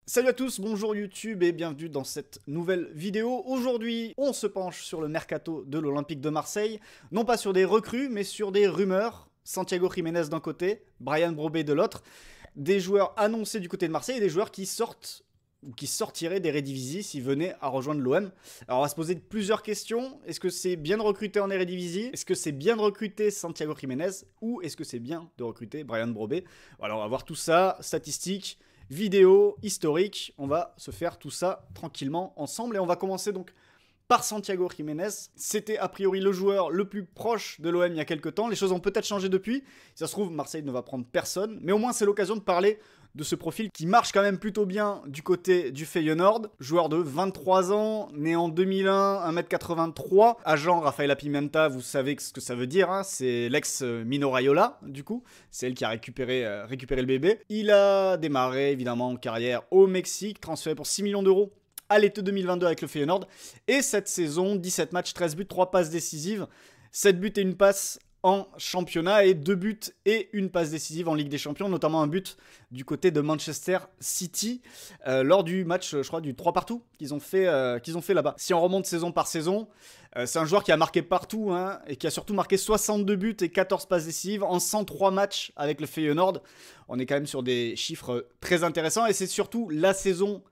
Salut à tous, bonjour YouTube et bienvenue dans cette nouvelle vidéo. Aujourd'hui, on se penche sur le mercato de l'Olympique de Marseille. Non pas sur des recrues, mais sur des rumeurs. Santiago Jiménez d'un côté, Bryan Brobé de l'autre. Des joueurs annoncés du côté de Marseille et des joueurs qui sortent ou qui sortiraient d'Eredivisie s'ils venaient à rejoindre l'OM. Alors on va se poser plusieurs questions. Est-ce que c'est bien de recruter en Eredivisie? Est-ce que c'est bien de recruter Santiago Jiménez? Ou est-ce que c'est bien de recruter Bryan Brobé? Alors on va voir tout ça, statistiques, vidéo, historique, on va se faire tout ça tranquillement ensemble et on va commencer donc par Santiago Jiménez. C'était a priori le joueur le plus proche de l'OM il y a quelques temps, les choses ont peut-être changé depuis, si ça se trouve Marseille ne va prendre personne, mais au moins c'est l'occasion de parler de ce profil qui marche quand même plutôt bien du côté du Feyenoord, joueur de 23 ans, né en 2001, 1m83, agent Rafaela Pimenta, vous savez ce que ça veut dire, hein, c'est l'ex Mino Raiola du coup, c'est elle qui a récupéré le bébé. Il a démarré évidemment en carrière au Mexique, transféré pour 6 millions d'euros à l'été 2022 avec le Feyenoord, et cette saison, 17 matchs, 13 buts, 3 passes décisives, 7 buts et une passe en championnat et 2 buts et une passe décisive en Ligue des Champions, notamment un but du côté de Manchester City lors du match, je crois, du 3 partout qu'ils ont fait là-bas. Si on remonte saison par saison, c'est un joueur qui a marqué partout hein, et qui a surtout marqué 62 buts et 14 passes décisives en 103 matchs avec le Feyenoord. On est quand même sur des chiffres très intéressants et c'est surtout la saison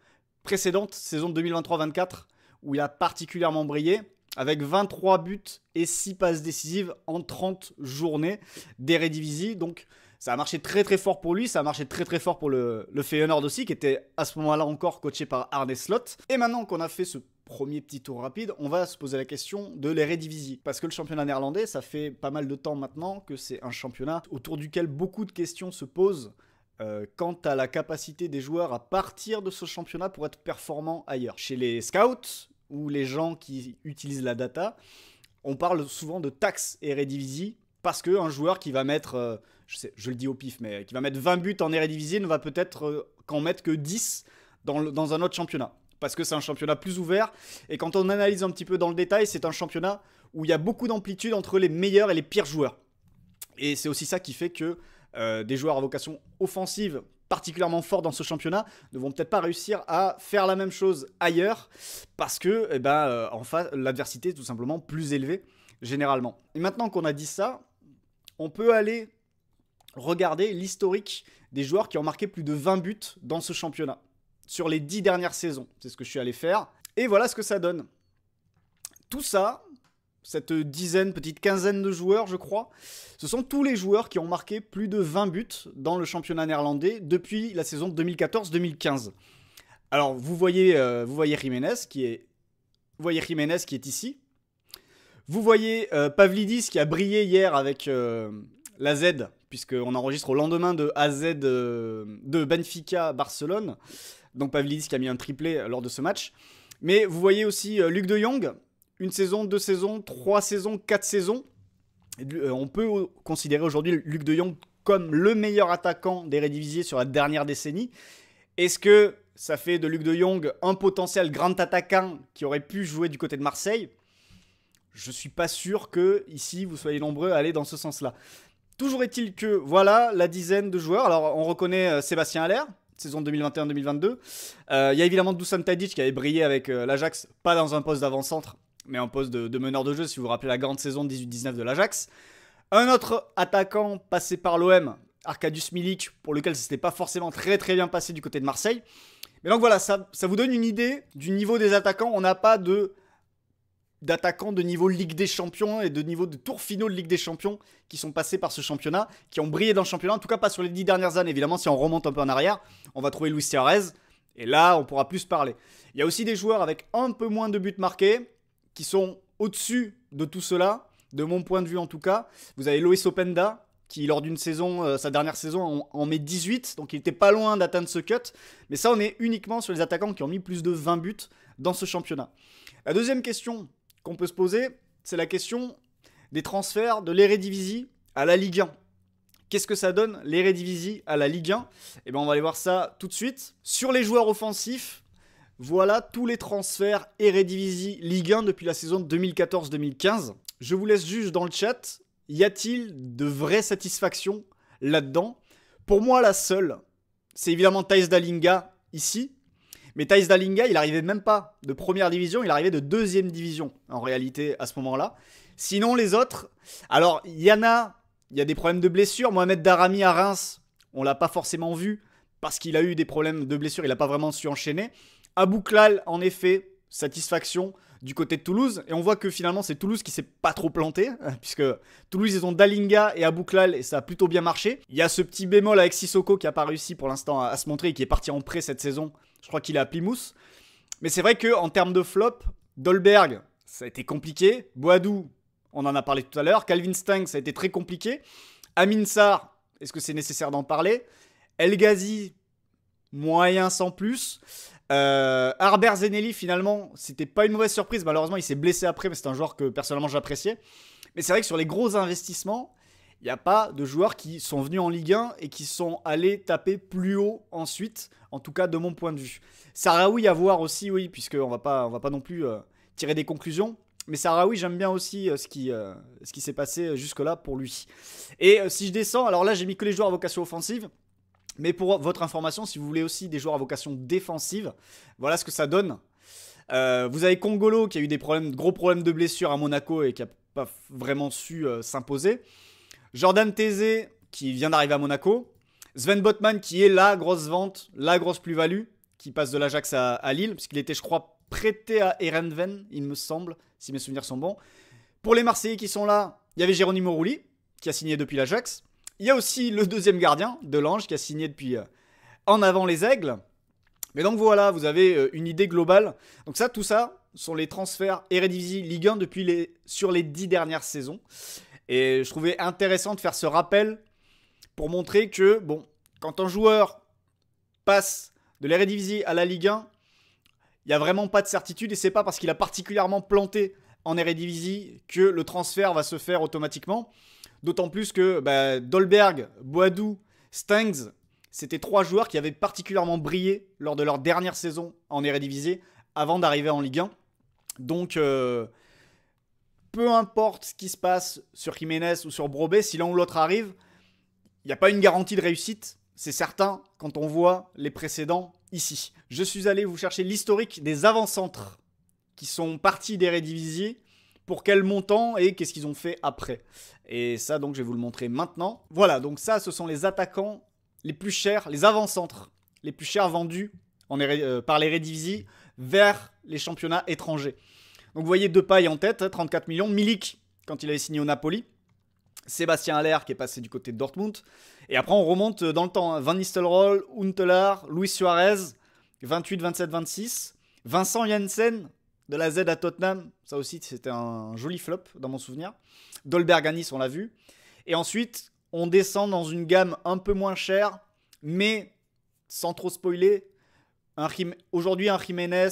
précédente, saison 2023-24, où il a particulièrement brillé, avec 23 buts et 6 passes décisives en 30 journées d'Eredivisie. Donc ça a marché très très fort pour lui, ça a marché très très fort pour le Feyenoord aussi, qui était à ce moment-là encore coaché par Arne Slot. Et maintenant qu'on a fait ce premier petit tour rapide, on va se poser la question de l'Eredivisie. Parce que le championnat néerlandais, ça fait pas mal de temps maintenant que c'est un championnat autour duquel beaucoup de questions se posent quant à la capacité des joueurs à partir de ce championnat pour être performants ailleurs. Chez les scouts ou les gens qui utilisent la data, on parle souvent de taxe Eredivisie parce qu'un joueur qui va mettre, je le dis au pif, mais qui va mettre 20 buts en Eredivisie ne va peut-être qu'en mettre que 10 dans un autre championnat. Parce que c'est un championnat plus ouvert. Et quand on analyse un petit peu dans le détail, c'est un championnat où il y a beaucoup d'amplitude entre les meilleurs et les pires joueurs. Et c'est aussi ça qui fait que des joueurs à vocation offensive particulièrement forts dans ce championnat ne vont peut-être pas réussir à faire la même chose ailleurs parce que en face, l'adversité est tout simplement plus élevée généralement. Et maintenant qu'on a dit ça, on peut aller regarder l'historique des joueurs qui ont marqué plus de 20 buts dans ce championnat sur les 10 dernières saisons. C'est ce que je suis allé faire. Et voilà ce que ça donne. Tout ça, cette dizaine, petite quinzaine de joueurs, je crois, ce sont tous les joueurs qui ont marqué plus de 20 buts dans le championnat néerlandais depuis la saison 2014-2015. Alors, vous voyez Jiménez qui est ici. Vous voyez Pavlidis qui a brillé hier avec la Z, puisqu'on enregistre au lendemain de AZ de Benfica Barcelone. Donc Pavlidis qui a mis un triplé lors de ce match. Mais vous voyez aussi Luc de Jong. Une saison, 2 saisons, 3 saisons, 4 saisons. On peut considérer aujourd'hui Luc de Jong comme le meilleur attaquant d'Eredivisie sur la dernière décennie. Est-ce que ça fait de Luc de Jong un potentiel grand attaquant qui aurait pu jouer du côté de Marseille? Je ne suis pas sûr que ici vous soyez nombreux à aller dans ce sens-là. Toujours est-il que voilà la dizaine de joueurs. Alors on reconnaît Sébastien Haller, saison 2021-2022. Il y a évidemment Dusan Tadic qui avait brillé avec l'Ajax, pas dans un poste d'avant-centre, mais un poste de meneur de jeu, si vous vous rappelez la grande saison 18-19 de l'Ajax. Un autre attaquant passé par l'OM, Arkadiusz Milik, pour lequel ça s'était pas forcément très très bien passé du côté de Marseille. Mais donc voilà, ça vous donne une idée du niveau des attaquants. On n'a pas d'attaquants de niveau Ligue des Champions et de niveau de tour finaux de Ligue des Champions qui sont passés par ce championnat, qui ont brillé dans le championnat, en tout cas pas sur les 10 dernières années. Évidemment, si on remonte un peu en arrière, on va trouver Luis Suarez, et là, on pourra plus parler. Il y a aussi des joueurs avec un peu moins de buts marqués, qui sont au-dessus de tout cela, de mon point de vue en tout cas. Vous avez Loïs Openda, qui lors d'une saison, sa dernière saison, en met 18, donc il n'était pas loin d'atteindre ce cut. Mais ça, on est uniquement sur les attaquants qui ont mis plus de 20 buts dans ce championnat. La deuxième question qu'on peut se poser, c'est la question des transferts de l'Eredivisie à la Ligue 1. Qu'est-ce que ça donne l'Eredivisie à la Ligue 1? Eh bien, on va aller voir ça tout de suite. Sur les joueurs offensifs, voilà tous les transferts Eredivisie Ligue 1 depuis la saison 2014-2015. Je vous laisse juger dans le chat. Y a-t-il de vraies satisfactions là-dedans? Pour moi, la seule, c'est évidemment Thijs Dallinga ici. Mais Thijs Dallinga, il arrivait même pas de première division, il arrivait de deuxième division, en réalité, à ce moment-là. Sinon, les autres, alors, il y a des problèmes de blessure. Mohamed Daramy à Reims, on l'a pas forcément vu, parce qu'il a eu des problèmes de blessure, il n'a pas vraiment su enchaîner. Abou Klal, en effet, satisfaction du côté de Toulouse. Et on voit que finalement, c'est Toulouse qui s'est pas trop planté, puisque Toulouse, ils ont Dallinga et Abou Klal, et ça a plutôt bien marché. Il y a ce petit bémol avec Sissoko qui n'a pas réussi pour l'instant à se montrer et qui est parti en prêt cette saison. Je crois qu'il est à Plymouth. Mais c'est vrai qu'en termes de flop, Dolberg, ça a été compliqué. Boadou, on en a parlé tout à l'heure. Calvin Stengs, ça a été très compliqué. Amin Sarr, est-ce que c'est nécessaire d'en parler? El Ghazi, moyen sans plus. Harbert Zeneli, finalement, c'était pas une mauvaise surprise. Malheureusement, il s'est blessé après, mais c'est un joueur que personnellement j'appréciais. Mais c'est vrai que sur les gros investissements, il n'y a pas de joueurs qui sont venus en Ligue 1 et qui sont allés taper plus haut ensuite, en tout cas de mon point de vue. Sahraoui à voir aussi, oui, puisqu'on va pas non plus tirer des conclusions. Mais Sahraoui, j'aime bien aussi ce qui s'est passé jusque-là pour lui. Et si je descends, alors là j'ai mis que les joueurs à vocation offensive. Mais pour votre information, si vous voulez aussi des joueurs à vocation défensive, voilà ce que ça donne. Vous avez Kongolo qui a eu des gros problèmes de blessure à Monaco et qui n'a pas vraiment su s'imposer. Jordan Tézé qui vient d'arriver à Monaco. Sven Botman qui est la grosse vente, la grosse plus-value, qui passe de l'Ajax à Lille, puisqu'il était, je crois, prêté à Heerenveen, il me semble, si mes souvenirs sont bons. Pour les Marseillais qui sont là, il y avait Geronimo Rulli, qui a signé depuis l'Ajax. Il y a aussi le deuxième gardien, Delange, qui a signé depuis en avant les Aigles. Mais donc voilà, vous avez une idée globale. Donc ça, tout ça sont les transferts Eredivisie Ligue 1 sur les 10 dernières saisons. Et je trouvais intéressant de faire ce rappel pour montrer que, bon, quand un joueur passe de l'Eredivisie à la Ligue 1, il n'y a vraiment pas de certitude. Et c'est pas parce qu'il a particulièrement planté en Eredivisie que le transfert va se faire automatiquement. D'autant plus que Dolberg, Boadou, Stengs, c'était 3 joueurs qui avaient particulièrement brillé lors de leur dernière saison en Eredivisie avant d'arriver en Ligue 1. Donc, peu importe ce qui se passe sur Jiménez ou sur Brobé, si l'un ou l'autre arrive, il n'y a pas une garantie de réussite. C'est certain quand on voit les précédents ici. Je suis allé vous chercher l'historique des avant-centres qui sont partis d'Eredivisie. Pour quel montant et qu'est-ce qu'ils ont fait après. Et ça, donc, je vais vous le montrer maintenant. Voilà, donc ça, ce sont les attaquants les plus chers, les avant-centres les plus chers vendus par l'Eredivisie vers les championnats étrangers. Donc, vous voyez Depay en tête, 34 millions. Milik, quand il avait signé au Napoli. Sébastien Haller, qui est passé du côté de Dortmund. Et après, on remonte dans le temps. Van Nistelrooy, Huntelaar, Luis Suarez, 28, 27, 26. Vincent Janssen, de la Z à Tottenham, ça aussi c'était un joli flop dans mon souvenir. Dolberg à Nice, on l'a vu. Et ensuite, on descend dans une gamme un peu moins chère, mais sans trop spoiler. Aujourd'hui, un Jiménez,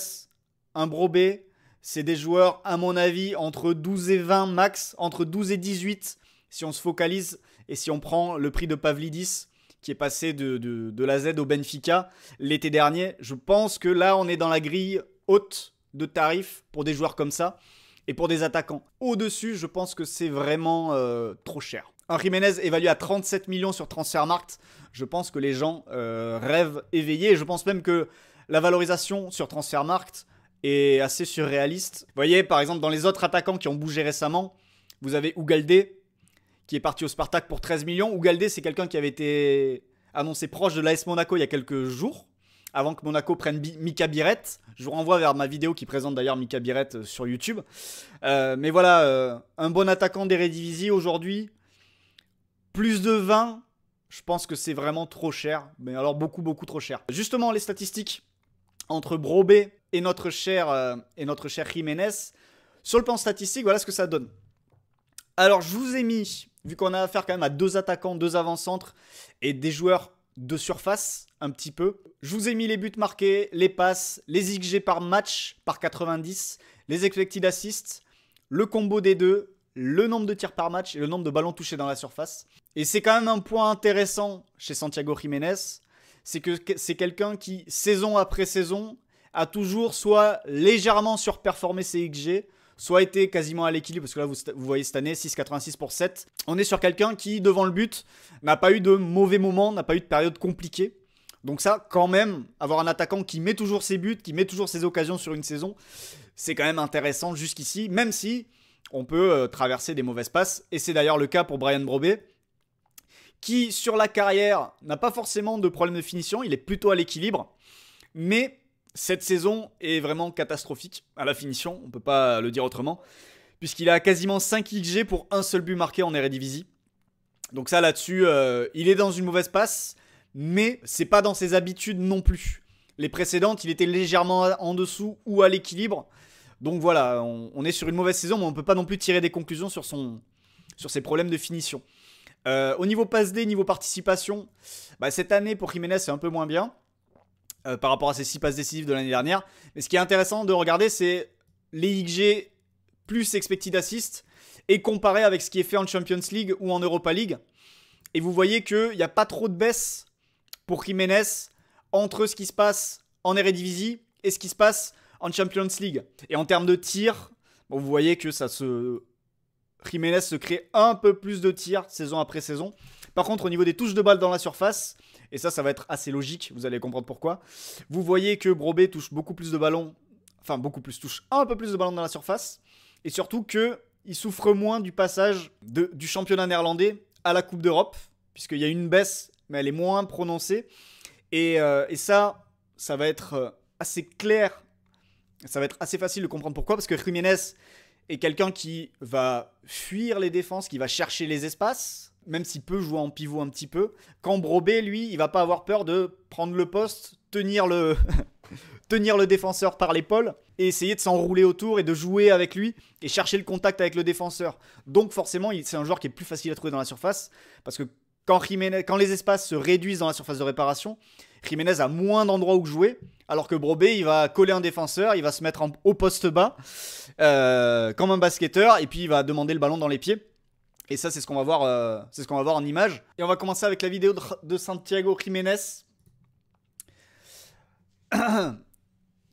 un Brobé, c'est des joueurs, à mon avis, entre 12 et 20 max, entre 12 et 18, si on se focalise et si on prend le prix de Pavlidis, qui est passé de la Z au Benfica l'été dernier. Je pense que là, on est dans la grille haute de tarifs pour des joueurs comme ça et pour des attaquants. Au-dessus, je pense que c'est vraiment trop cher. Un Jiménez évalué à 37 millions sur Transfermarkt, je pense que les gens rêvent éveillés. Et je pense même que la valorisation sur Transfermarkt est assez surréaliste. Vous voyez, par exemple, dans les autres attaquants qui ont bougé récemment, vous avez Ugalde, qui est parti au Spartak pour 13 millions. Ugalde, c'est quelqu'un qui avait été annoncé proche de l'AS Monaco il y a quelques jours, avant que Monaco prenne Mika Biret. Je vous renvoie vers ma vidéo qui présente d'ailleurs Mika Biret sur YouTube. Mais voilà, un bon attaquant d'Eredivisie aujourd'hui, plus de 20, je pense que c'est vraiment trop cher. Mais alors beaucoup, beaucoup trop cher. Justement, les statistiques entre Brobé et notre cher Jiménez, sur le plan statistique, voilà ce que ça donne. Alors, je vous ai mis, vu qu'on a affaire quand même à 2 attaquants, 2 avant-centres et des joueurs de surface, un petit peu. Je vous ai mis les buts marqués, les passes, les XG par match, par 90, les expected assists, le combo des deux, le nombre de tirs par match et le nombre de ballons touchés dans la surface. Et c'est quand même un point intéressant chez Santiago Jiménez, c'est que c'est quelqu'un qui, saison après saison, a toujours soit légèrement surperformé ses XG, soit été quasiment à l'équilibre, parce que là, vous voyez cette année, 6,86 pour 7. On est sur quelqu'un qui, devant le but, n'a pas eu de mauvais moments, n'a pas eu de période compliquée. Donc ça, quand même, avoir un attaquant qui met toujours ses buts, qui met toujours ses occasions sur une saison, c'est quand même intéressant jusqu'ici, même si on peut traverser des mauvaises passes. Et c'est d'ailleurs le cas pour Bryan Brobé, qui sur la carrière n'a pas forcément de problème de finition, il est plutôt à l'équilibre. Mais cette saison est vraiment catastrophique à la finition, on ne peut pas le dire autrement, puisqu'il a quasiment 5 XG pour un seul but marqué en Eredivisie. Donc ça là-dessus, il est dans une mauvaise passe, mais c'est pas dans ses habitudes non plus. Les précédentes, il était légèrement en dessous ou à l'équilibre. Donc voilà, on est sur une mauvaise saison, mais on ne peut pas non plus tirer des conclusions sur ses problèmes de finition. Au niveau passe D, niveau participation, cette année pour Jiménez c'est un peu moins bien par rapport à ses 6 passes décisives de l'année dernière. Mais ce qui est intéressant de regarder, c'est les XG plus expected assist et comparer avec ce qui est fait en Champions League ou en Europa League. Et vous voyez qu'il n'y a pas trop de baisse pour Jiménez entre ce qui se passe en Eredivisie et ce qui se passe en Champions League. Et en termes de tirs, vous voyez que Jiménez se crée un peu plus de tirs saison après saison. Par contre, au niveau des touches de balle dans la surface, et ça va être assez logique, vous allez comprendre pourquoi, vous voyez que Brobé touche beaucoup plus de ballons, enfin beaucoup plus, touche un peu plus de ballons dans la surface, et surtout qu'il souffre moins du passage du championnat néerlandais à la Coupe d'Europe, puisqu'il y a une baisse, mais elle est moins prononcée, et ça va être assez clair, ça va être assez facile de comprendre pourquoi, parce que Jiménez est quelqu'un qui va fuir les défenses, qui va chercher les espaces, même s'il peut jouer en pivot un petit peu. Quand Brobé, lui, il va pas avoir peur de prendre le poste, tenir le défenseur par l'épaule et essayer de s'enrouler autour et de jouer avec lui et chercher le contact avec le défenseur. Donc forcément, c'est un joueur qui est plus facile à trouver dans la surface parce que quand les espaces se réduisent dans la surface de réparation, Jiménez a moins d'endroits où jouer, alors que Brobé, il va coller un défenseur, il va se mettre au poste bas, comme un basketteur, et puis il va demander le ballon dans les pieds. Et ça, c'est ce qu'on va voir en image. Et on va commencer avec la vidéo de Santiago Jiménez.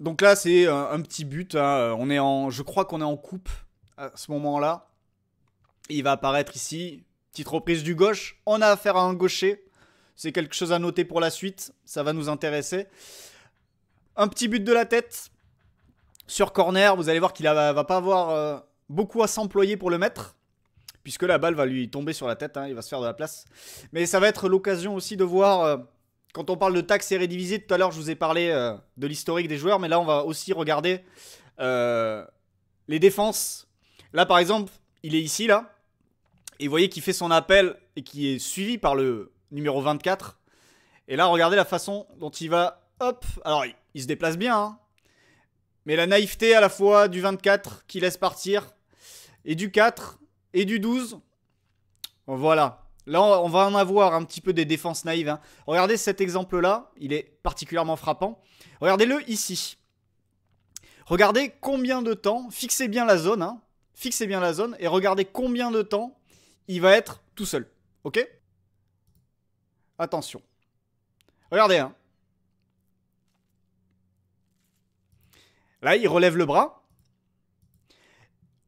Donc là, c'est un petit but. Hein. Je crois qu'on est en coupe à ce moment-là. Il va apparaître ici. Petite reprise du gauche. On a affaire à un gaucher. C'est quelque chose à noter pour la suite. Ça va nous intéresser. Un petit but de la tête. Sur corner. Vous allez voir qu'il va pas avoir beaucoup à s'employer pour le mettre. Puisque la balle va lui tomber sur la tête. Hein, il va se faire de la place. Mais ça va être l'occasion aussi de voir... quand on parle de taxe Eredivisie, tout à l'heure je vous ai parlé de l'historique des joueurs. Mais là on va aussi regarder les défenses. Là par exemple, il est ici là. Et vous voyez qu'il fait son appel et qui est suivi par le numéro 24. Et là, regardez la façon dont il va... Hop. Alors, il se déplace bien. Hein, mais la naïveté à la fois du 24 qui laisse partir. Et du 4. Et du 12. Voilà. Là, on va en avoir un petit peu des défenses naïves. Hein. Regardez cet exemple-là. Il est particulièrement frappant. Regardez-le ici. Regardez combien de temps... Fixez bien la zone. Hein. Fixez bien la zone. Et regardez combien de temps... il va être tout seul, ok? Attention. Regardez, hein. Là, il relève le bras.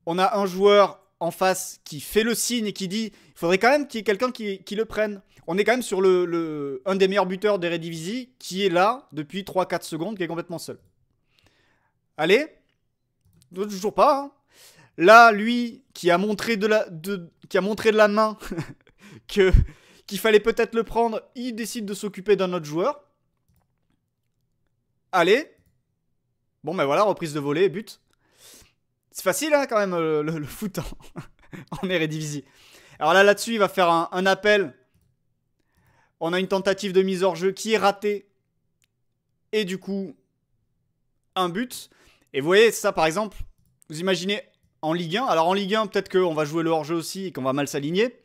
On a un joueur en face qui fait le signe et qui dit il faudrait quand même qu'il y ait quelqu'un qui le prenne. On est quand même sur un des meilleurs buteurs d'Eredivisie qui est là depuis 3-4 secondes, qui est complètement seul. Allez. Toujours pas, hein. Là, lui, qui a montré de la main qu'il fallait peut-être le prendre, il décide de s'occuper d'un autre joueur. Allez. Bon, ben voilà, reprise de volée, but. C'est facile, hein, quand même, le foot en Eredivisie. Alors là-dessus, il va faire un appel. On a une tentative de mise hors jeu qui est ratée. Et du coup, un but. Et vous voyez, ça, par exemple, vous imaginez... en Ligue 1, alors en Ligue 1, peut-être qu'on va jouer le hors-jeu aussi et qu'on va mal s'aligner.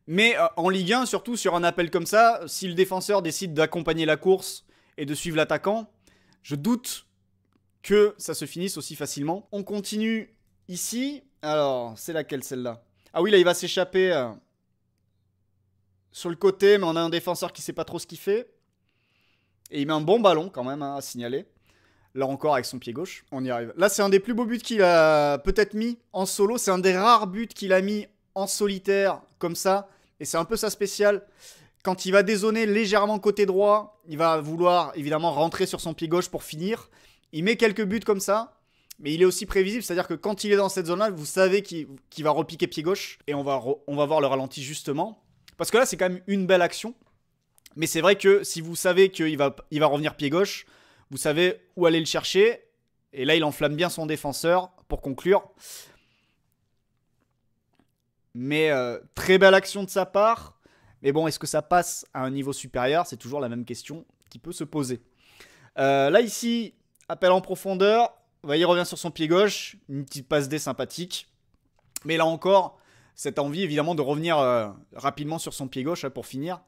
Mais en Ligue 1, surtout sur un appel comme ça, si le défenseur décide d'accompagner la course et de suivre l'attaquant, je doute que ça se finisse aussi facilement. On continue ici. Alors, c'est laquelle celle-là? Ah oui, là, il va s'échapper sur le côté, mais on a un défenseur qui sait pas trop ce qu'il fait. Et il met un bon ballon quand même à signaler. Là encore avec son pied gauche, on y arrive. Là c'est un des plus beaux buts qu'il a peut-être mis en solo. C'est un des rares buts qu'il a mis en solitaire comme ça. Et c'est un peu sa spéciale. Quand il va dézoner légèrement côté droit, il va vouloir évidemment rentrer sur son pied gauche pour finir. Il met quelques buts comme ça, mais il est aussi prévisible, c'est-à-dire que quand il est dans cette zone-là, vous savez qu'il va repiquer pied gauche, et on va voir le ralenti justement. Parce que là, c'est quand même une belle action, mais c'est vrai que si vous savez qu'il va revenir pied gauche, vous savez où aller le chercher, et là, il enflamme bien son défenseur pour conclure. Mais très belle action de sa part. Mais bon, est-ce que ça passe à un niveau supérieur? C'est toujours la même question qui peut se poser. Là, ici, appel en profondeur. Vous voyez, il revient sur son pied gauche. Une petite passe D sympathique. Mais là encore, cette envie, évidemment, de revenir rapidement sur son pied gauche pour finir.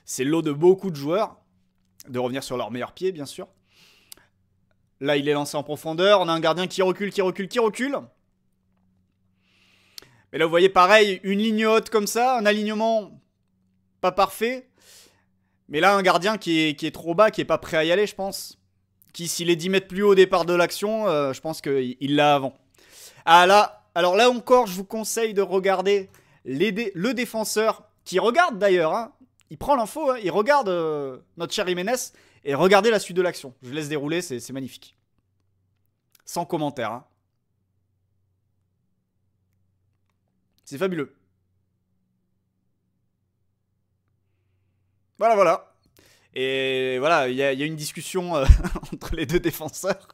C'est l'eau de beaucoup de joueurs. De revenir sur leur meilleur pied, bien sûr. Là, il est lancé en profondeur. On a un gardien qui recule. Mais là, vous voyez, pareil, une ligne haute comme ça. Un alignement pas parfait. Mais là, un gardien qui est trop bas, qui est pas prêt à y aller, je pense. Qui, s'il est 10 mètres plus haut au départ de l'action, je pense qu'il l'a avant. Ah là, alors là encore, je vous conseille de regarder le défenseur, qui regarde d'ailleurs, hein. Il prend l'info, hein, il regarde notre cher Jiménez, et regardez la suite de l'action. Je laisse dérouler, c'est magnifique. Sans commentaire, hein. C'est fabuleux. Voilà. Et voilà, il y a une discussion entre les deux défenseurs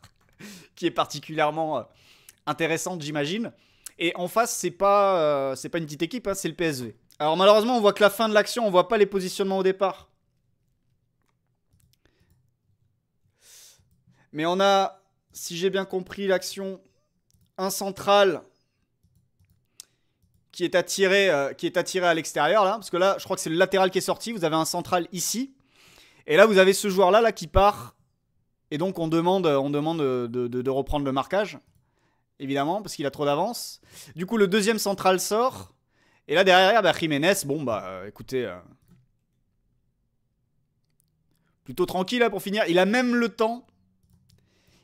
qui est particulièrement intéressante, j'imagine. Et en face, c'est pas une petite équipe, hein, c'est le PSV. Alors malheureusement, on voit que la fin de l'action, on voit pas les positionnements au départ. Mais on a, si j'ai bien compris l'action, un central qui est attiré à l'extérieur là, parce que là, je crois que c'est le latéral qui est sorti. Vous avez un central ici, et là vous avez ce joueur là qui part, et donc on demande de reprendre le marquage, évidemment, parce qu'il a trop d'avance. Du coup, le deuxième central sort, et là derrière, Jiménez, bon bah, écoutez, plutôt tranquille là pour finir. Il a même le temps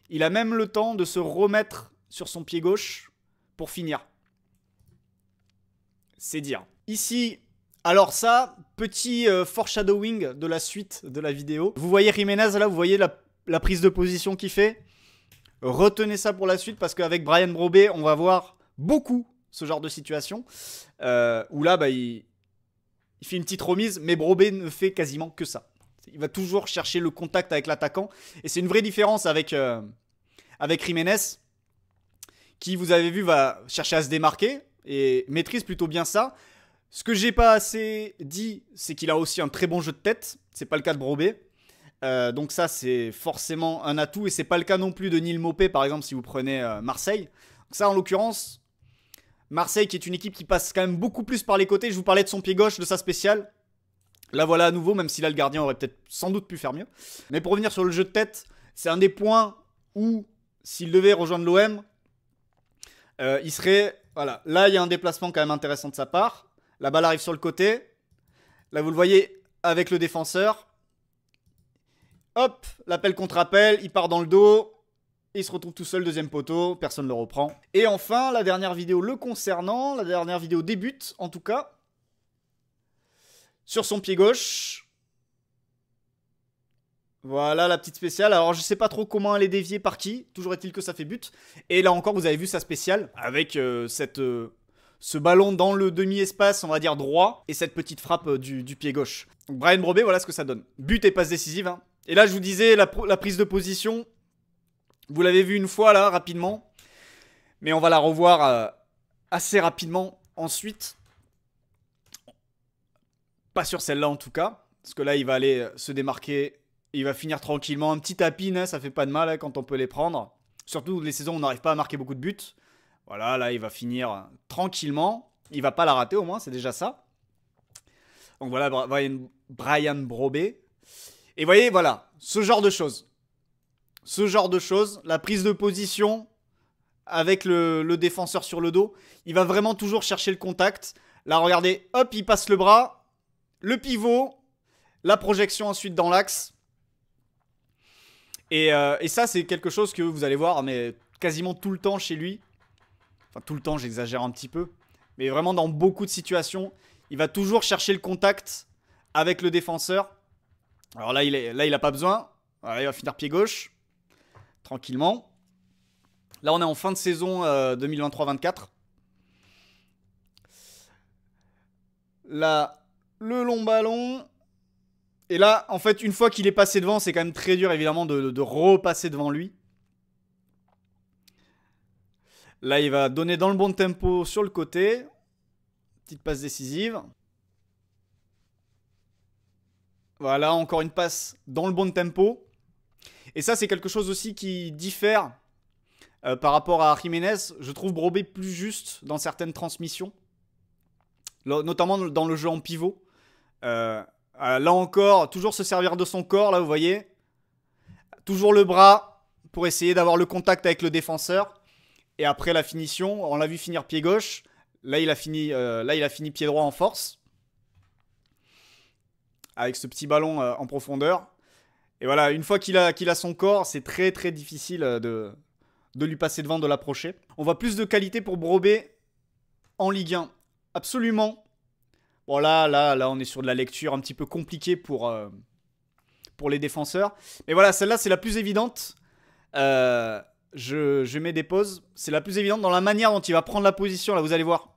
de se remettre sur son pied gauche pour finir. C'est dire. Ici, alors ça, petit foreshadowing de la suite de la vidéo. Vous voyez Jiménez là, vous voyez la prise de position qu'il fait. Retenez ça pour la suite parce qu'avec Bryan Brobé, on va voir beaucoup ce genre de situation. Où là, bah, il fait une petite remise, mais Brobé ne fait quasiment que ça. Il va toujours chercher le contact avec l'attaquant. Et c'est une vraie différence avec Jiménez, qui, vous avez vu, va chercher à se démarquer et maîtrise plutôt bien ça. Ce que j'ai pas assez dit, c'est qu'il a aussi un très bon jeu de tête. C'est pas le cas de Brobé. Donc ça, c'est forcément un atout. Et c'est pas le cas non plus de Neil Maupay, par exemple, si vous prenez Marseille. Donc ça, en l'occurrence, Marseille, qui est une équipe qui passe quand même beaucoup plus par les côtés. Je vous parlais de son pied gauche, de sa spéciale. Là, voilà à nouveau, même si là, le gardien aurait peut-être sans doute pu faire mieux. Mais pour revenir sur le jeu de tête, c'est un des points où, s'il devait rejoindre l'OM, il serait... Voilà, là, il y a un déplacement quand même intéressant de sa part. La balle arrive sur le côté. Là, vous le voyez avec le défenseur. Hop, l'appel contre appel, il part dans le dos. Il se retrouve tout seul, deuxième poteau, personne ne le reprend. Et enfin, la dernière vidéo le concernant, la dernière vidéo débute, en tout cas. Sur son pied gauche. Voilà la petite spéciale. Alors je sais pas trop comment elle est déviée par qui. Toujours est-il que ça fait but. Et là encore vous avez vu sa spéciale. Avec ce ballon dans le demi-espace, on va dire droit. Et cette petite frappe du pied gauche. Donc Bryan Brobé, voilà ce que ça donne. But et passe décisive. Hein. Et là je vous disais la prise de position. Vous l'avez vu une fois là, rapidement. Mais on va la revoir assez rapidement ensuite. Pas sur celle-là en tout cas. Parce que là il va aller se démarquer. Il va finir tranquillement. Un petit tapin, hein, ça fait pas de mal hein, quand on peut les prendre. Surtout les saisons où on n'arrive pas à marquer beaucoup de buts. Voilà, là il va finir tranquillement. Il va pas la rater au moins, c'est déjà ça. Donc voilà, Bryan Brobé. Et vous voyez, voilà, ce genre de choses. Ce genre de choses, la prise de position avec le défenseur sur le dos. Il va vraiment toujours chercher le contact. Là, regardez, hop, il passe le bras. Le pivot. La projection ensuite dans l'axe. Et ça, c'est quelque chose que vous allez voir, mais quasiment tout le temps chez lui. Enfin, tout le temps, j'exagère un petit peu. Mais vraiment, dans beaucoup de situations, il va toujours chercher le contact avec le défenseur. Alors là, il a pas besoin. Voilà, il va finir pied gauche. Tranquillement. Là, on est en fin de saison 2023-24. Là, le long ballon. Et là, en fait, une fois qu'il est passé devant, c'est quand même très dur, évidemment, de repasser devant lui. Là, il va donner dans le bon tempo sur le côté. Petite passe décisive. Voilà, encore une passe dans le bon tempo. Et ça, c'est quelque chose aussi qui diffère par rapport à Jiménez. Je trouve Brobé plus juste dans certaines transmissions. Notamment dans le jeu en pivot. Là encore, toujours se servir de son corps, là, vous voyez. Toujours le bras pour essayer d'avoir le contact avec le défenseur. Et après la finition, on l'a vu finir pied gauche. Là, il a fini pied droit en force. Avec ce petit ballon en profondeur. Et voilà, une fois qu'il a son corps, c'est très très difficile de lui passer devant, de l'approcher. On voit plus de qualité pour Brobé en Ligue 1. Absolument. Bon là, on est sur de la lecture un petit peu compliquée pour les défenseurs. Mais voilà, celle-là, c'est la plus évidente. Je mets des pauses. C'est la plus évidente dans la manière dont il va prendre la position. Là, vous allez voir.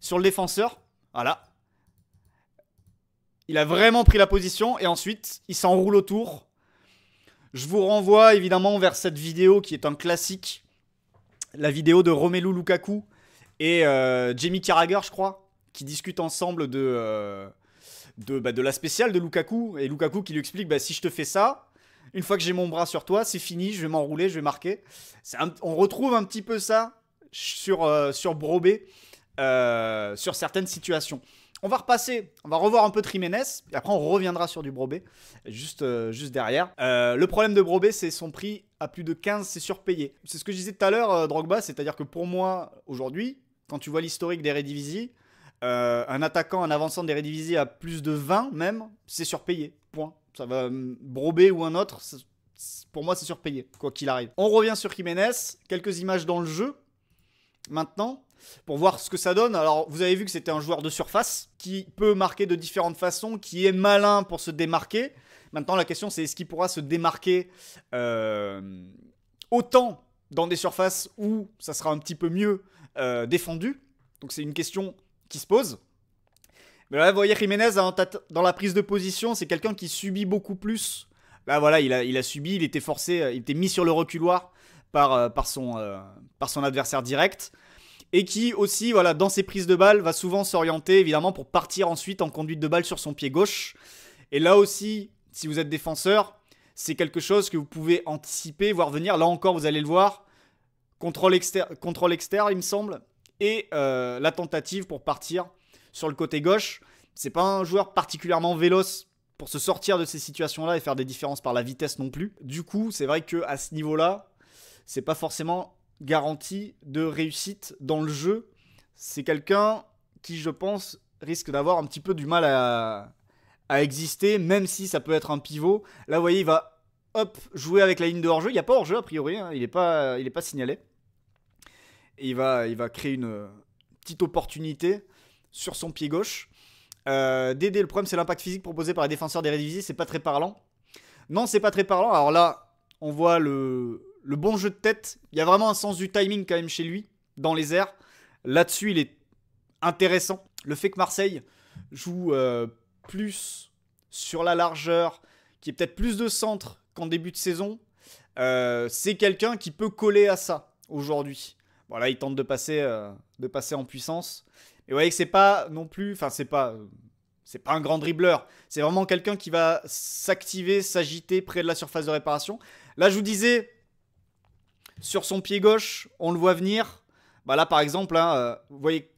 Sur le défenseur. Voilà. Il a vraiment pris la position. Et ensuite, il s'enroule autour. Je vous renvoie évidemment vers cette vidéo qui est un classique. La vidéo de Romelu Lukaku et Jamie Carragher, je crois, qui discutent ensemble de la spéciale de Lukaku. Et Lukaku qui lui explique, si je te fais ça, une fois que j'ai mon bras sur toi, c'est fini, je vais m'enrouler, je vais marquer. On retrouve un petit peu ça sur Brobé, sur certaines situations. On va revoir un peu de Jiménez, et après on reviendra sur du Brobé, juste derrière. Le problème de Brobé, c'est son prix à plus de 15, c'est surpayé. C'est ce que je disais tout à l'heure, Drogba, c'est-à-dire que pour moi, aujourd'hui, quand tu vois l'historique d'Eredivisie, un attaquant, un avançant d'Eredivisie à plus de 20 même, c'est surpayé, point. Ça va, Brobé ou un autre, pour moi c'est surpayé, quoi qu'il arrive. On revient sur Jiménez, quelques images dans le jeu, maintenant, pour voir ce que ça donne. Alors, vous avez vu que c'était un joueur de surface qui peut marquer de différentes façons, qui est malin pour se démarquer. Maintenant, la question, c'est est-ce qu'il pourra se démarquer autant dans des surfaces où ça sera un petit peu mieux défendu. Donc, c'est une question qui se pose. Mais là, vous voyez, Jiménez, dans la prise de position, c'est quelqu'un qui subit beaucoup plus. Là, voilà, il a subi, il était forcé, il était mis sur le reculoir par son adversaire direct. Et qui aussi, voilà, dans ses prises de balles, va souvent s'orienter, évidemment, pour partir ensuite en conduite de balle sur son pied gauche. Et là aussi, si vous êtes défenseur, c'est quelque chose que vous pouvez anticiper, voir venir. Là encore, vous allez le voir. Contrôle externe, il me semble. Et la tentative pour partir sur le côté gauche. C'est pas un joueur particulièrement véloce pour se sortir de ces situations-là et faire des différences par la vitesse non plus. Du coup, c'est vrai qu'à ce niveau-là, c'est pas forcément garantie de réussite dans le jeu. C'est quelqu'un qui, je pense, risque d'avoir un petit peu du mal à exister, même si ça peut être un pivot. Là, vous voyez, il va jouer avec la ligne de hors-jeu. Il n'y a pas hors-jeu, a priori, hein. Il n'est pas signalé. Et il va créer une petite opportunité sur son pied gauche. Dédé, le problème, c'est l'impact physique proposé par les défenseurs d'Eredivisie. C'est pas très parlant. Non, c'est pas très parlant. Alors là, on voit le bon jeu de tête. Il y a vraiment un sens du timing quand même chez lui, dans les airs. Là-dessus, il est intéressant. Le fait que Marseille joue plus sur la largeur, qui est peut-être plus de centre qu'en début de saison, c'est quelqu'un qui peut coller à ça aujourd'hui. Voilà, il tente de passer en puissance. Et vous voyez que c'est pas non plus... Enfin, c'est pas un grand dribbleur. C'est vraiment quelqu'un qui va s'activer, s'agiter près de la surface de réparation. Là, je vous disais... Sur son pied gauche, on le voit venir. Là, par exemple, hein, vous voyez,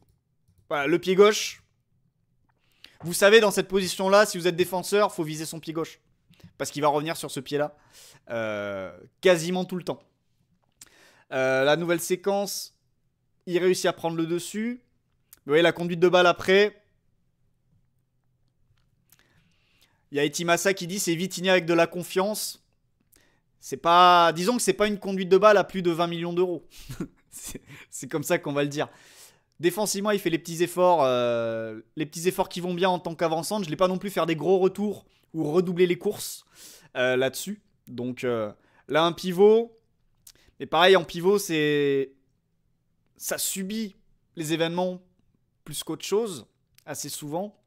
voilà, le pied gauche. Vous savez, dans cette position-là, si vous êtes défenseur, il faut viser son pied gauche. Parce qu'il va revenir sur ce pied-là quasiment tout le temps. La nouvelle séquence, il réussit à prendre le dessus. Vous voyez la conduite de balle après. Il y a Etimasa qui dit c'est Vitinha avec de la confiance. Disons que c'est pas une conduite de balle à plus de 20 millions d'euros. C'est comme ça qu'on va le dire. Défensivement, il fait les petits efforts qui vont bien en tant qu'avançante. Je ne l'ai pas non plus faire des gros retours ou redoubler les courses là-dessus. Donc là, un pivot. Mais pareil, en pivot, ça subit les événements plus qu'autre chose, assez souvent.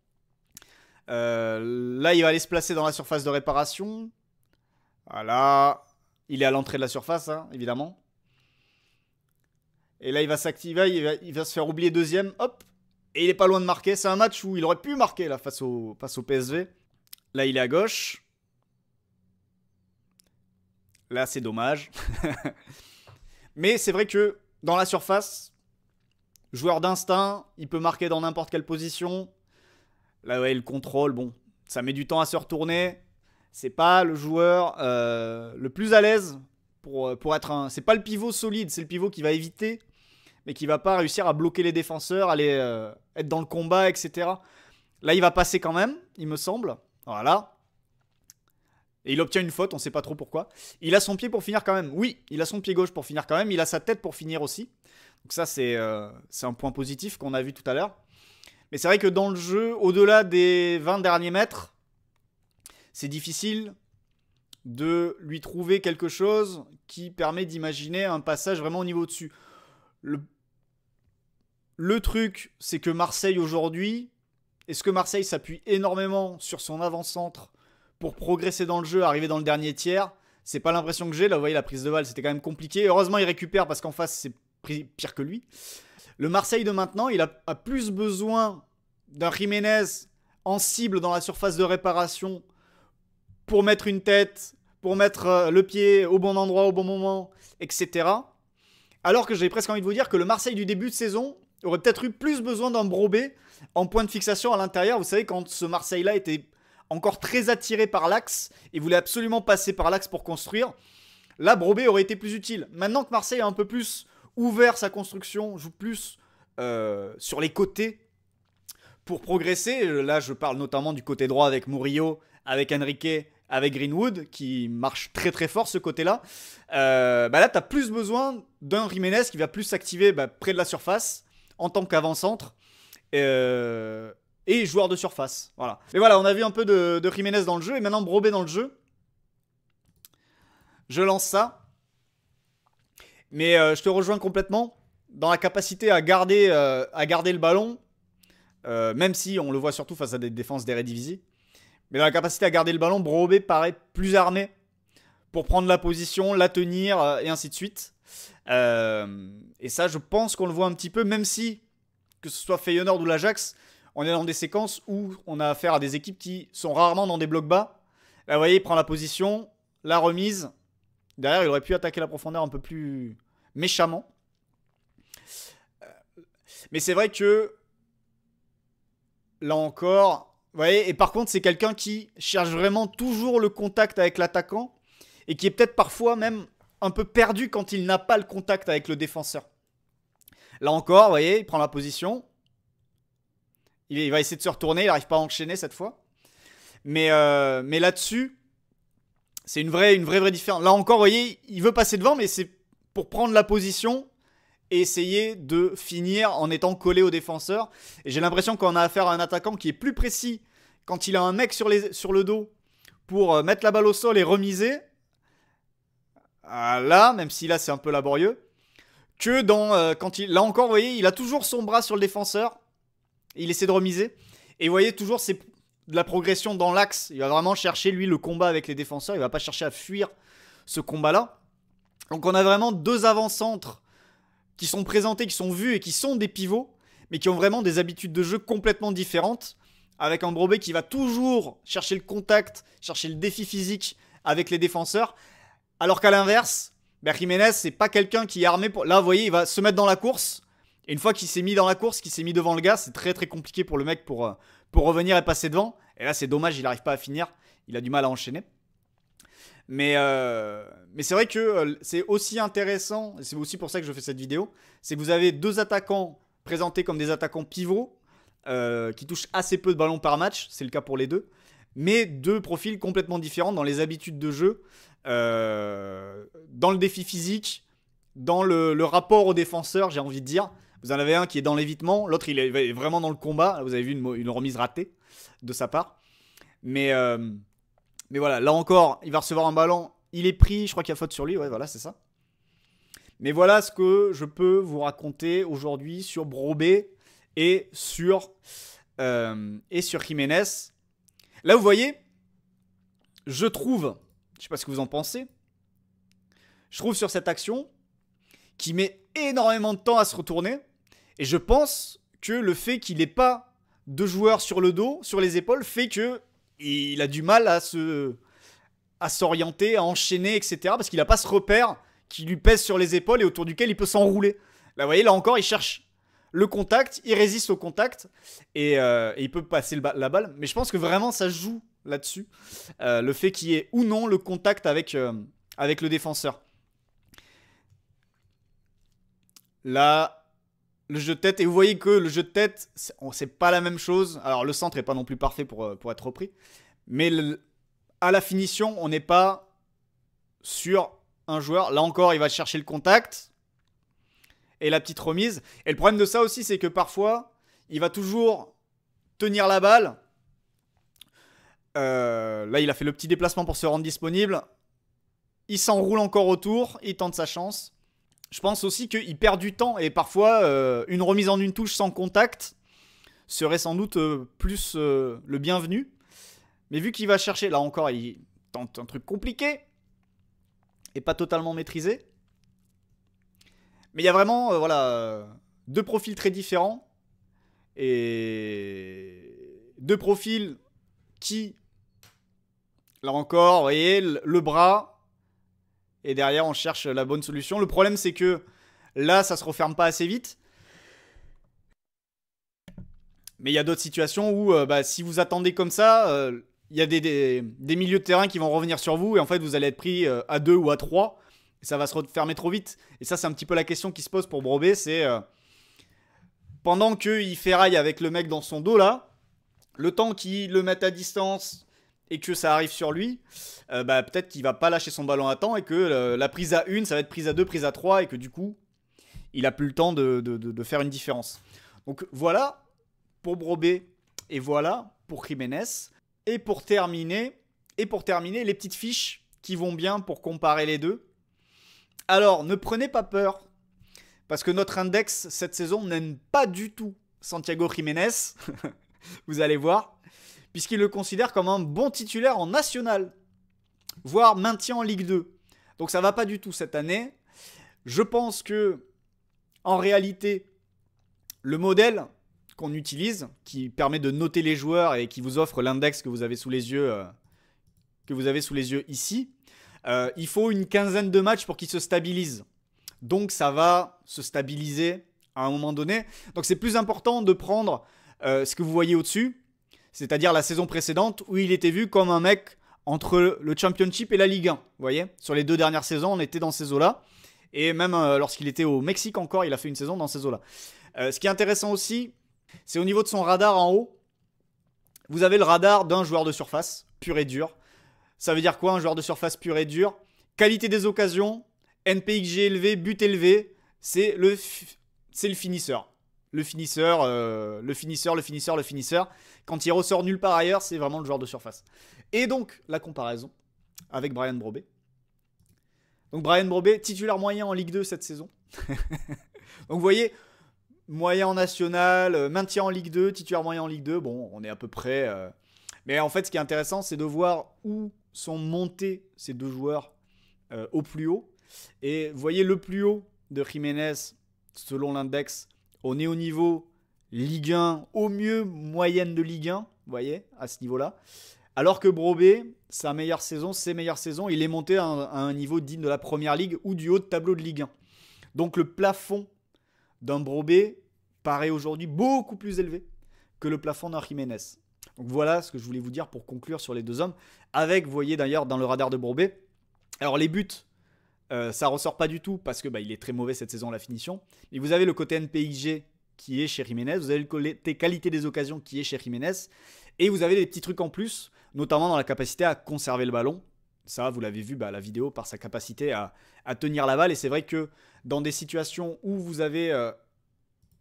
Là, il va aller se placer dans la surface de réparation. Voilà. Il est à l'entrée de la surface, hein, évidemment. Et là, il va s'activer, il va se faire oublier deuxième. Hop. Et il est pas loin de marquer. C'est un match où il aurait pu marquer là, face au PSV. Là, il est à gauche. Là, c'est dommage. Mais c'est vrai que dans la surface, joueur d'instinct, il peut marquer dans n'importe quelle position. Là, ouais, le contrôle, bon, ça met du temps à se retourner. C'est pas le joueur le plus à l'aise pour être un. C'est pas le pivot solide, c'est le pivot qui va éviter, mais qui va pas réussir à bloquer les défenseurs, aller être dans le combat, etc. Là, il va passer quand même, il me semble. Voilà. Et il obtient une faute, on sait pas trop pourquoi. Il a son pied pour finir quand même. Oui, il a son pied gauche pour finir quand même. Il a sa tête pour finir aussi. Donc ça, c'est un point positif qu'on a vu tout à l'heure. Mais c'est vrai que dans le jeu, au-delà des 20 derniers mètres, c'est difficile de lui trouver quelque chose qui permet d'imaginer un passage vraiment au niveau dessus. Le truc, c'est que Marseille aujourd'hui, est-ce que Marseille s'appuie énormément sur son avant-centre pour progresser dans le jeu, arriver dans le dernier tiers? C'est pas l'impression que j'ai. Là, vous voyez, la prise de balle, c'était quand même compliqué. Heureusement, il récupère parce qu'en face, c'est pire que lui. Le Marseille de maintenant, il a plus besoin d'un Jiménez en cible dans la surface de réparation pour mettre une tête, pour mettre le pied au bon endroit, au bon moment, etc. Alors que j'ai presque envie de vous dire que le Marseille du début de saison aurait peut-être eu plus besoin d'un Brobé en point de fixation à l'intérieur. Vous savez, quand ce Marseille-là était encore très attiré par l'axe et voulait absolument passer par l'axe pour construire, là, Brobé aurait été plus utile. Maintenant que Marseille a un peu plus ouvert sa construction, joue plus sur les côtés pour progresser. Là, je parle notamment du côté droit avec Murillo, avec Enrique, avec Greenwood, qui marche très très fort ce côté-là. Là, tu as plus besoin d'un Jiménez qui va plus s'activer près de la surface en tant qu'avant-centre et joueur de surface. Voilà. Mais voilà, on a vu un peu de Jiménez dans le jeu et maintenant Brobé dans le jeu. Je lance ça. Mais je te rejoins complètement dans la capacité à garder le ballon, même si on le voit surtout face à des défenses d'Eredivisie. Mais dans la capacité à garder le ballon, Brobé paraît plus armé pour prendre la position, la tenir et ainsi de suite. Et ça, je pense qu'on le voit un petit peu, même si, que ce soit Feyenoord ou l'Ajax, on est dans des séquences où on a affaire à des équipes qui sont rarement dans des blocs bas. Là, vous voyez, il prend la position, la remise. Derrière, il aurait pu attaquer la profondeur un peu plus méchamment. Mais c'est vrai que, là encore, vous voyez, et par contre, c'est quelqu'un qui cherche vraiment toujours le contact avec l'attaquant et qui est peut-être parfois même un peu perdu quand il n'a pas le contact avec le défenseur. Là encore, vous voyez, il prend la position. Il va essayer de se retourner, il n'arrive pas à enchaîner cette fois. Mais là-dessus, c'est une vraie différence. Là encore, vous voyez, il veut passer devant, mais c'est pour prendre la position et essayer de finir en étant collé au défenseur. Et j'ai l'impression qu'on a affaire à un attaquant qui est plus précis quand il a un mec sur le dos pour mettre la balle au sol et remiser. Là, même si là c'est un peu laborieux. Que quand là encore, vous voyez, il a toujours son bras sur le défenseur. Il essaie de remiser. Et vous voyez, toujours c'est de la progression dans l'axe. Il va vraiment chercher, lui, le combat avec les défenseurs. Il va pas chercher à fuir ce combat-là. Donc on a vraiment deux avant-centres qui sont présentés, qui sont vus et qui sont des pivots, mais qui ont vraiment des habitudes de jeu complètement différentes, avec un Brobé qui va toujours chercher le contact, chercher le défi physique avec les défenseurs, alors qu'à l'inverse, Jiménez, c'est pas quelqu'un qui est armé pour... Là, vous voyez, il va se mettre dans la course, et une fois qu'il s'est mis dans la course, qu'il s'est mis devant le gars, c'est très très compliqué pour le mec pour revenir et passer devant, et là c'est dommage, il n'arrive pas à finir, il a du mal à enchaîner. Mais c'est vrai que c'est aussi intéressant, et c'est aussi pour ça que je fais cette vidéo, c'est que vous avez deux attaquants présentés comme des attaquants pivots, qui touchent assez peu de ballons par match, c'est le cas pour les deux, mais deux profils complètement différents dans les habitudes de jeu, dans le défi physique, dans le rapport au défenseur, j'ai envie de dire. Vous en avez un qui est dans l'évitement, l'autre il est vraiment dans le combat. Là, vous avez vu une remise ratée de sa part. Mais voilà, là encore, il va recevoir un ballon, il est pris, je crois qu'il y a faute sur lui, ouais voilà c'est ça. Mais voilà ce que je peux vous raconter aujourd'hui sur Brobé et sur Jiménez. Là vous voyez, je trouve, je sais pas ce que vous en pensez, je trouve sur cette action qui met énormément de temps à se retourner. Et je pense que le fait qu'il n'ait pas de joueurs sur le dos, sur les épaules, fait qu'il a du mal à s'orienter, à enchaîner, etc. Parce qu'il n'a pas ce repère qui lui pèse sur les épaules et autour duquel il peut s'enrouler. Là, vous voyez, là encore, il cherche le contact, il résiste au contact et il peut passer la balle. Mais je pense que vraiment, ça joue là-dessus. Le fait qu'il y ait ou non le contact avec le défenseur. Là, le jeu de tête, et vous voyez que le jeu de tête, c'est pas la même chose. Alors le centre est pas non plus parfait pour être repris, mais à la finition, on n'est pas sur un joueur. Là encore, il va chercher le contact et la petite remise. Et le problème de ça aussi, c'est que parfois, il va toujours tenir la balle. Là, il a fait le petit déplacement pour se rendre disponible. Il s'enroule encore autour, il tente sa chance. Je pense aussi qu'il perd du temps et parfois une remise en une touche sans contact serait sans doute plus le bienvenu. Mais vu qu'il va chercher, là encore, il tente un truc compliqué et pas totalement maîtrisé. Mais il y a vraiment voilà, deux profils très différents et deux profils qui, là encore, vous voyez, le bras. Et derrière, on cherche la bonne solution. Le problème, c'est que là, ça se referme pas assez vite. Mais il y a d'autres situations où, si vous attendez comme ça, il y a des milieux de terrain qui vont revenir sur vous. Et en fait, vous allez être pris à 2 ou à 3. Et ça va se refermer trop vite. Et ça, c'est un petit peu la question qui se pose pour Brobé. C'est pendant qu'il ferraille avec le mec dans son dos, là, le temps qu'il le mette à distance et que ça arrive sur lui, peut-être qu'il va pas lâcher son ballon à temps et que la prise à 1, ça va être prise à 2, prise à 3 et que du coup, il a plus le temps de faire une différence. Donc voilà pour Brobé et voilà pour Jiménez. Et pour terminer, les petites fiches qui vont bien pour comparer les deux. Alors, ne prenez pas peur parce que notre index cette saison n'aime pas du tout Santiago Jiménez. Vous allez voir. Puisqu'il le considère comme un bon titulaire en national, voire maintien en Ligue 2. Donc ça va pas du tout cette année. Je pense que, en réalité, le modèle qu'on utilise, qui permet de noter les joueurs et qui vous offre l'index que vous avez sous les yeux, ici, il faut une quinzaine de matchs pour qu'il se stabilise. Donc ça va se stabiliser à un moment donné. Donc c'est plus important de prendre ce que vous voyez au-dessus, c'est-à-dire la saison précédente où il était vu comme un mec entre le Championship et la Ligue 1. Vous voyez, sur les 2 dernières saisons, on était dans ces eaux-là. Et même lorsqu'il était au Mexique encore, il a fait une saison dans ces eaux-là. Ce qui est intéressant aussi, c'est au niveau de son radar en haut. Vous avez le radar d'un joueur de surface, pur et dur. Ça veut dire quoi, un joueur de surface pur et dur? Qualité des occasions, NPXG élevé, but élevé, c'est le finisseur. Le finisseur. Quand il ressort nulle part ailleurs, c'est vraiment le joueur de surface. Et donc, la comparaison avec Bryan Brobé. Donc, Bryan Brobé, titulaire moyen en Ligue 2 cette saison. Donc, vous voyez, moyen en national, maintien en Ligue 2, titulaire moyen en Ligue 2. Bon, on est à peu près... Mais en fait, ce qui est intéressant, c'est de voir où sont montés ces deux joueurs au plus haut. Et vous voyez, le plus haut de Jiménez, selon l'index, on est au niveau Ligue 1, au mieux moyenne de Ligue 1, vous voyez, à ce niveau-là. Alors que Brobé, ses meilleures saisons, il est monté à un niveau digne de la Première Ligue ou du haut de tableau de Ligue 1. Donc le plafond d'un Brobé paraît aujourd'hui beaucoup plus élevé que le plafond d'un Jiménez. Donc voilà ce que je voulais vous dire pour conclure sur les deux hommes. Avec, vous voyez d'ailleurs dans le radar de Brobé, alors les buts, ça ressort pas du tout parce que il est très mauvais cette saison à la finition. Mais vous avez le côté NPXG qui est chez Jiménez, vous avez le côté qualité des occasions qui est chez Jiménez, et vous avez des petits trucs en plus, notamment dans la capacité à conserver le ballon. Ça, vous l'avez vu la vidéo, par sa capacité à tenir la balle. Et c'est vrai que dans des situations où vous avez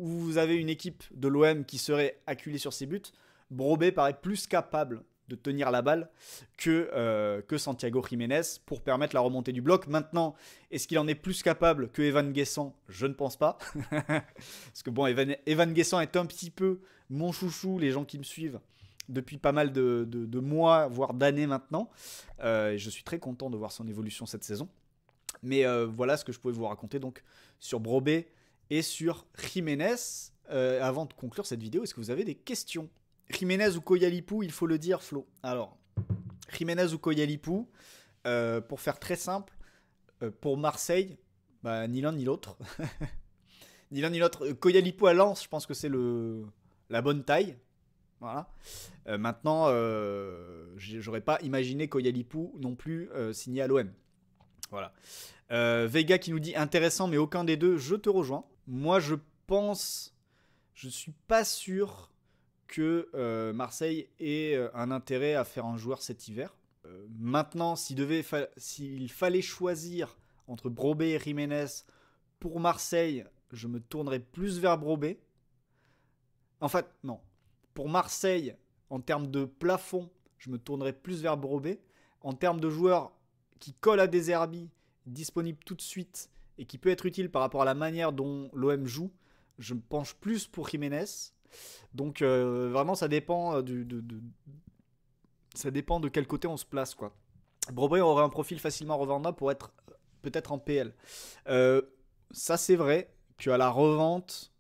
où vous avez une équipe de l'OM qui serait acculée sur ses buts, Brobbey paraît plus capable de tenir la balle que Santiago Jiménez pour permettre la remontée du bloc. Maintenant, est-ce qu'il en est plus capable que Evan Guessant? Je ne pense pas. Parce que bon, Evan Guessant est un petit peu mon chouchou, les gens qui me suivent depuis pas mal de mois, voire d'années maintenant. Je suis très content de voir son évolution cette saison. Mais voilà ce que je pouvais vous raconter donc sur Brobbey et sur Jiménez. Avant de conclure cette vidéo, est-ce que vous avez des questions? Jiménez ou Koyalipou, il faut le dire, Flo. Alors, Jiménez ou Koyalipou, pour faire très simple, pour Marseille, bah, ni l'un ni l'autre. Ni l'un ni l'autre. Koyalipou à Lens, je pense que c'est la bonne taille. Voilà. Maintenant, j'aurais pas imaginé Koyalipou non plus signé à l'OM. Voilà. Vega qui nous dit intéressant, mais aucun des deux. Je te rejoins. Moi, je suis pas sûr que Marseille ait un intérêt à faire un joueur cet hiver. Maintenant, s'il fallait choisir entre Brobbey et Jiménez pour Marseille, je me tournerais plus vers Brobbey. En fait, non. Pour Marseille, en termes de plafond, je me tournerais plus vers Brobbey. En termes de joueurs qui collent à des Zerbi, disponible tout de suite et qui peut être utile par rapport à la manière dont l'OM joue, je me penche plus pour Jiménez. Donc vraiment ça dépend ça dépend de quel côté on se place quoi. Brobbey aurait un profil facilement revendable pour être peut-être en PL. Ça c'est vrai qu'à la revente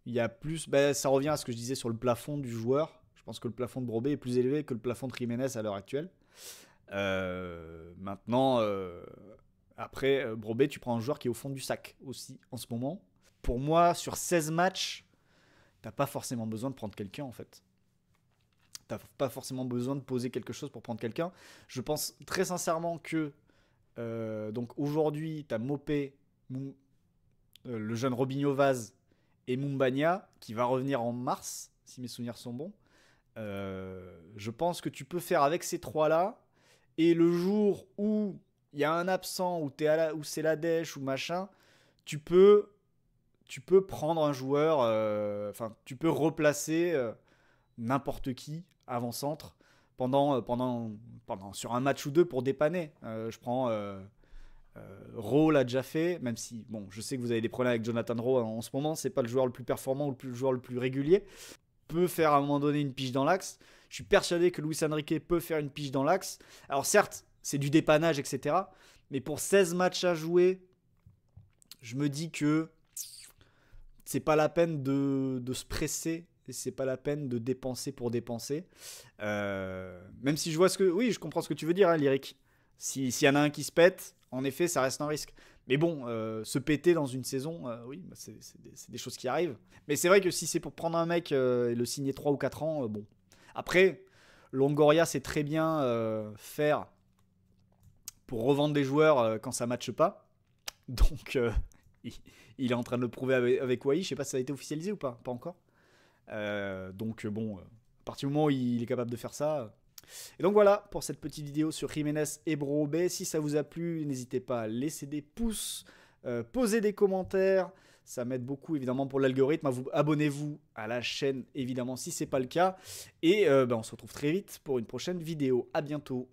il y a plus, ça revient à ce que je disais sur le plafond du joueur. Je pense que le plafond de Brobbey est plus élevé que le plafond de Jiménez à l'heure actuelle. Maintenant après Brobbey, tu prends un joueur qui est au fond du sac aussi en ce moment. Pour moi sur 16 matchs, t'as pas forcément besoin de prendre quelqu'un en fait. T'as pas forcément besoin de poser quelque chose pour prendre quelqu'un. Je pense très sincèrement que donc aujourd'hui t'as Mopé, le jeune Robinho Vaz et Mumbagna qui va revenir en mars si mes souvenirs sont bons. Je pense que tu peux faire avec ces trois là et le jour où il y a un absent où c'est la dèche ou machin, tu peux prendre un joueur, tu peux replacer n'importe qui avant-centre sur un match ou deux pour dépanner. Je prends Rowe l'a déjà fait, même si bon, je sais que vous avez des problèmes avec Jonathan Rowe en ce moment, c'est pas le joueur le plus performant ou le joueur le plus régulier. Peut faire à un moment donné une pige dans l'axe. Je suis persuadé que Luis Enrique peut faire une pige dans l'axe. Alors certes, c'est du dépannage, etc. Mais pour 16 matchs à jouer, je me dis que c'est pas la peine de se presser et c'est pas la peine de dépenser pour dépenser. Même si je vois oui, je comprends ce que tu veux dire, hein, Lyric. S'il y en a un qui se pète, en effet, ça reste un risque. Mais bon, se péter dans une saison, oui, c'est des choses qui arrivent. Mais c'est vrai que si c'est pour prendre un mec et le signer 3 ou 4 ans, bon. Après, Longoria sait très bien faire pour revendre des joueurs quand ça ne matche pas. Donc, il est en train de le prouver avec Wai. Je ne sais pas si ça a été officialisé ou pas. Pas encore. Donc, bon, à partir du moment où il est capable de faire ça. Et donc voilà pour cette petite vidéo sur Jiménez et Brobbey. Si ça vous a plu, n'hésitez pas à laisser des pouces, poser des commentaires. Ça m'aide beaucoup évidemment pour l'algorithme. Abonnez-vous à la chaîne évidemment si ce n'est pas le cas. Et on se retrouve très vite pour une prochaine vidéo. À bientôt.